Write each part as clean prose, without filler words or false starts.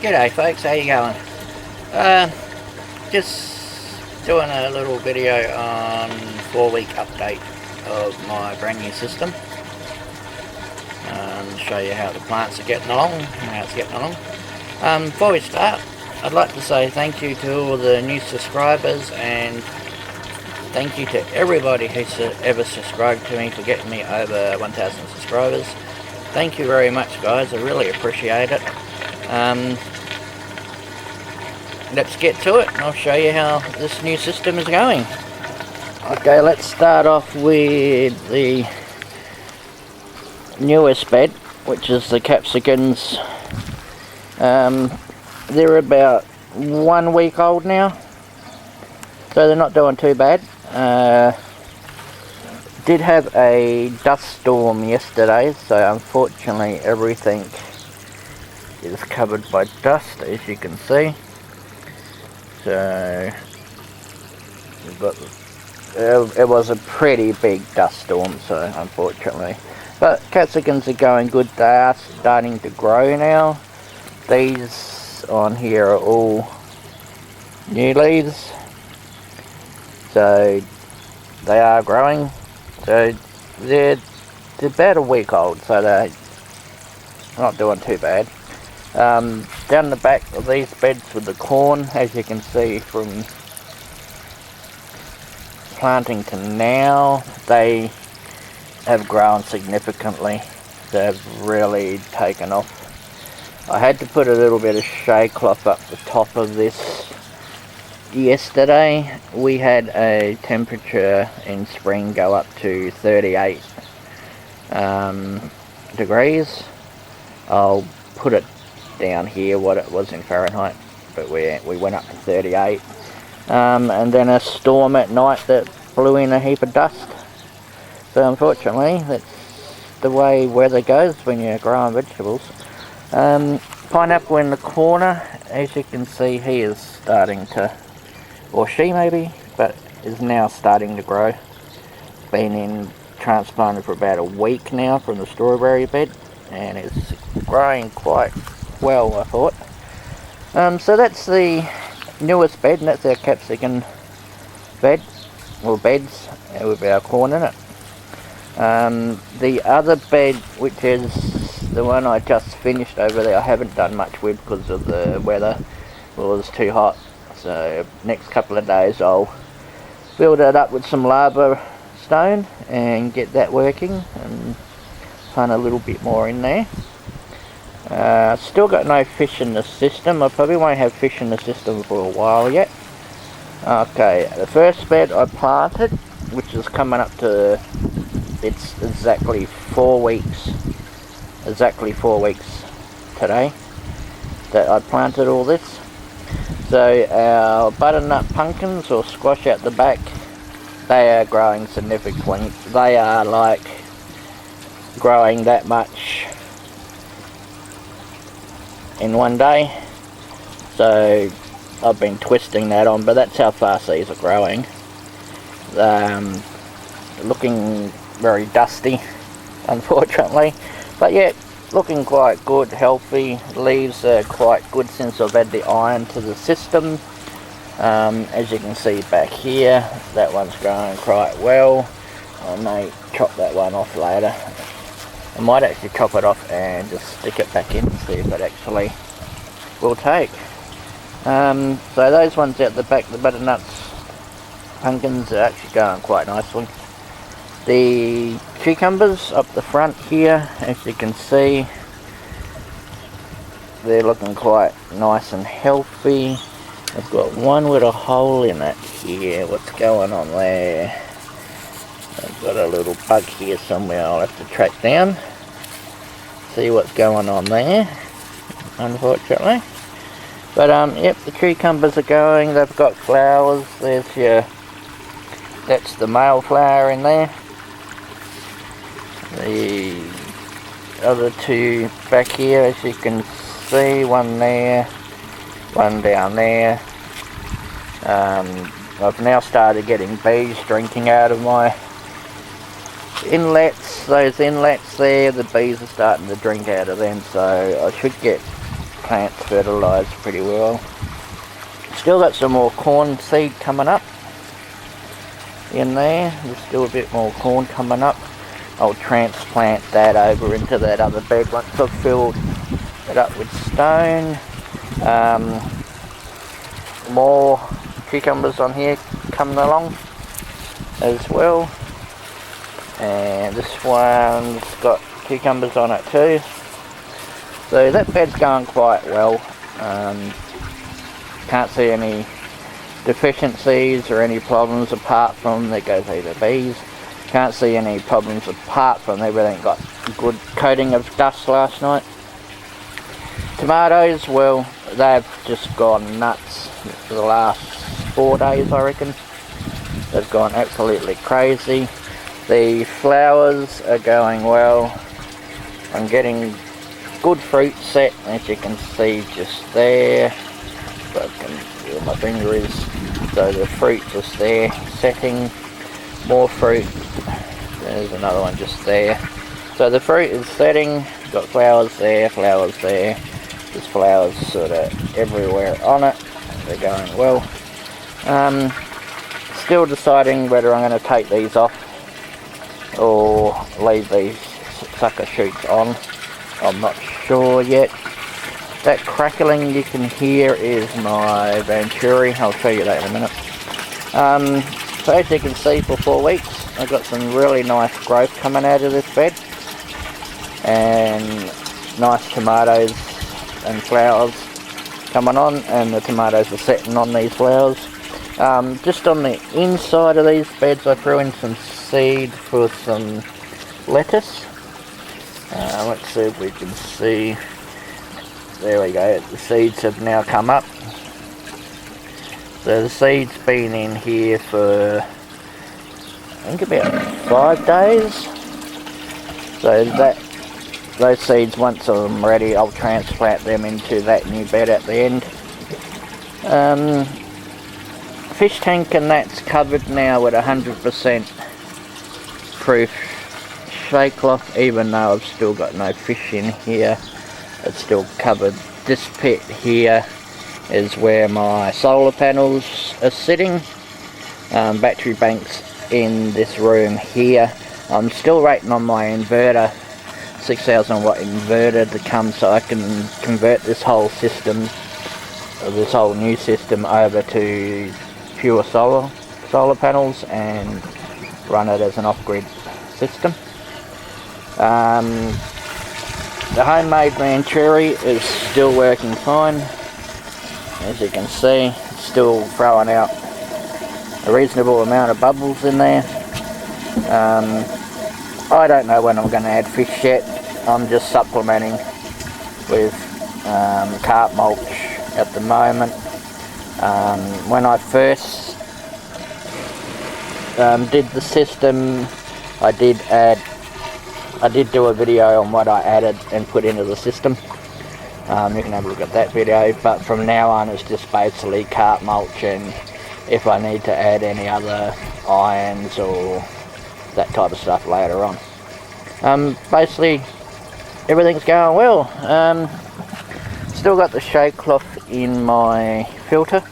G'day folks, how you going? Just doing a little video on 4-week update of my brand new system. Show you how the plants are getting along, how it's getting along. Before we start, I'd like to say thank you to all the new subscribers, and thank you to everybody who's ever subscribed to me for getting me over 1,000 subscribers. Thank you very much, guys, I really appreciate it. Let's get to it and I'll show you how this new system is going. Okay, let's start off with the newest bed, which is the capsicums. They're about 1 week old now, so they're not doing too bad. Did have a dust storm yesterday, so unfortunately everything is covered by dust, as you can see. So we've got, it was a pretty big dust storm, so unfortunately. But capsicums are going good. They are starting to grow now. These on here are all new leaves, so they are growing. So they're about a week old, so they're not doing too bad. Down the back of these beds with the corn, as you can see from planting to now, they have grown significantly. They've really taken off. I had to put a little bit of shade cloth up the top of this yesterday. We had a temperature in spring go up to 38 degrees. I'll put it down here what it was in Fahrenheit, but we went up to 38, and then a storm at night that blew in a heap of dust. So unfortunately that's the way weather goes when you're growing vegetables. Pineapple in the corner, as you can see, he is starting to, or she maybe, but is now starting to grow. Been in transplanted for about a week now from the strawberry bed, and it's growing quite well, I thought. So that's the newest bed, and that's our capsicum bed, or beds, with our corn in it. The other bed, which is the one I just finished over there, I haven't done much with because of the weather. Well, it was too hot, so next couple of days I'll build it up with some lava stone and get that working and plant a little bit more in there. Still got no fish in the system. I probably won't have fish in the system for a while yet. Okay, the first bed I planted, which is coming up to, it's exactly 4 weeks today that I planted all this. So our butternut pumpkins, or squash out the back, they are growing significantly. They are like growing that much in one day, so I've been twisting that on, but that's how fast these are growing. Looking very dusty, unfortunately, but yeah, looking quite good, healthy. Leaves are quite good since I've had the iron to the system. As you can see back here, that one's growing quite well. I may chop that one off later. I might actually chop it off and just stick it back in and see if it actually will take. So those ones out the back, the butternuts, pumpkins, are actually going quite nicely. The cucumbers up the front here, as you can see, they're looking quite nice and healthy. I've got one with a hole in it here. What's going on there? I've got a little bug here somewhere I'll have to track down. See what's going on there, unfortunately. But yep, the cucumbers are going. They've got flowers. There's your, that's the male flower in there. The other two back here, as you can see, one there, one down there. I've now started getting bees drinking out of my inlets. Those inlets there, the bees are starting to drink out of them, so I should get plants fertilise pretty well. Still got some more corn seed coming up in there. There's still a bit more corn coming up. I'll transplant that over into that other bed once I've filled it up with stone. More cucumbers on here coming along as well. And this one's got cucumbers on it too. So that bed's going quite well. Can't see any deficiencies or any problems apart from, there goes either bees. Can't see any problems apart from everything got a good coating of dust last night. Tomatoes, well, they've just gone nuts for the last 4 days, I reckon. They've gone absolutely crazy. The flowers are going well. I'm getting good fruit set, as you can see just there. I can see where my finger is. So the fruit just there, setting. More fruit. There's another one just there. So the fruit is setting. Got flowers there, flowers there. There's flowers sort of everywhere on it. They're going well. Still deciding whether I'm going to take these off or leave these sucker shoots on. I'm not sure yet. That crackling you can hear is my Venturi. I'll show you that in a minute. So as you can see, for 4 weeks I've got some really nice growth coming out of this bed, and nice tomatoes and flowers coming on, and the tomatoes are setting on these flowers. Just on the inside of these beds I threw in some seed for some lettuce. Let's see if we can see. There we go, the seeds have now come up. So the seed's been in here for, I think, about 5 days. So those seeds, once I'm ready, I'll transplant them into that new bed at the end. Fish tank and that's covered now with 100% proof shade cloth, even though I've still got no fish in here. It's still covered. This pit here is where my solar panels are sitting. Battery banks in this room here. I'm still waiting on my inverter, 6,000 watt inverter, to come so I can convert this whole system, this whole new system, over to pure solar panels and run it as an off-grid system. The homemade Venturi is still working fine. As you can see, it's still throwing out a reasonable amount of bubbles in there. I don't know when I'm going to add fish yet. I'm just supplementing with carp mulch at the moment. When I first did the system, I did do a video on what I added and put into the system. You can have a look at that video, but from now on it's just basically carp mulch, and if I need to add any other irons or that type of stuff later on. Basically everything's going well. Still got the shade cloth in my filter.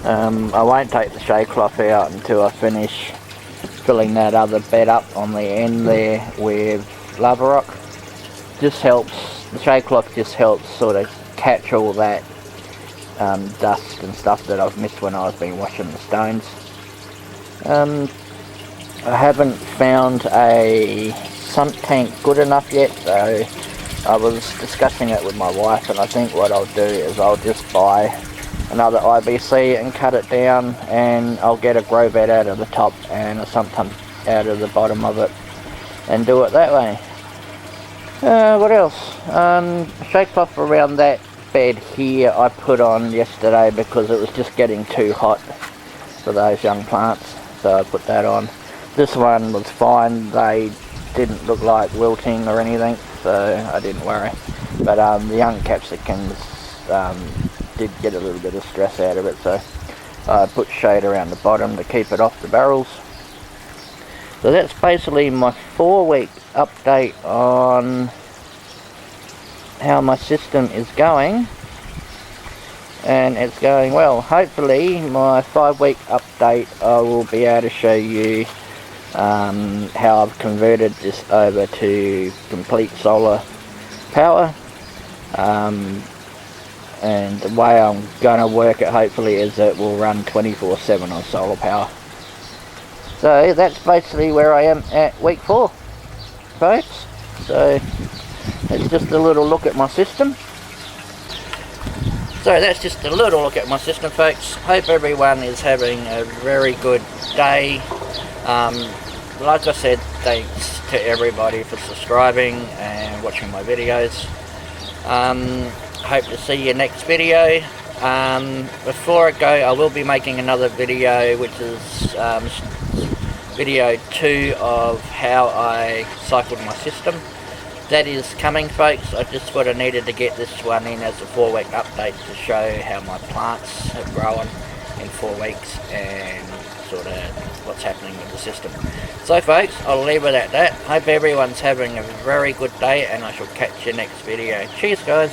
I won't take the shade cloth out until I finish filling that other bed up on the end there with lava rock. Just helps, the shade cloth just helps sort of catch all that dust and stuff that I've missed when I've been washing the stones. I haven't found a sump tank good enough yet, so I was discussing it with my wife, and I think what I'll do is I'll just buy another IBC and cut it down, and I'll get a grow bed out of the top and a sump tank out of the bottom of it and do it that way. What else? Shade cloth around that bed here I put on yesterday because it was just getting too hot for those young plants, so I put that on. This one was fine, they didn't look like wilting or anything, so I didn't worry. But the young capsicums did get a little bit of stress out of it, so I put shade around the bottom to keep it off the barrels. So that's basically my 4-week update on how my system is going, and it's going well. Hopefully my 5-week update I will be able to show you how I've converted this over to complete solar power, and the way I'm going to work it hopefully is it will run 24/7 on solar power. So that's basically where I am at week 4, folks. So that's just a little look at my system. So that's just a little look at my system, folks. Hope everyone is having a very good day. Like I said, thanks to everybody for subscribing and watching my videos. Hope to see you next video. Before I go, I will be making another video, which is video 2 of how I cycled my system. That is coming, folks. I just sort of needed to get this one in as a 4-week update to show how my plants have grown in 4 weeks and sort of what's happening with the system. So folks, I'll leave it at that. Hope everyone's having a very good day, and I shall catch you next video. Cheers guys.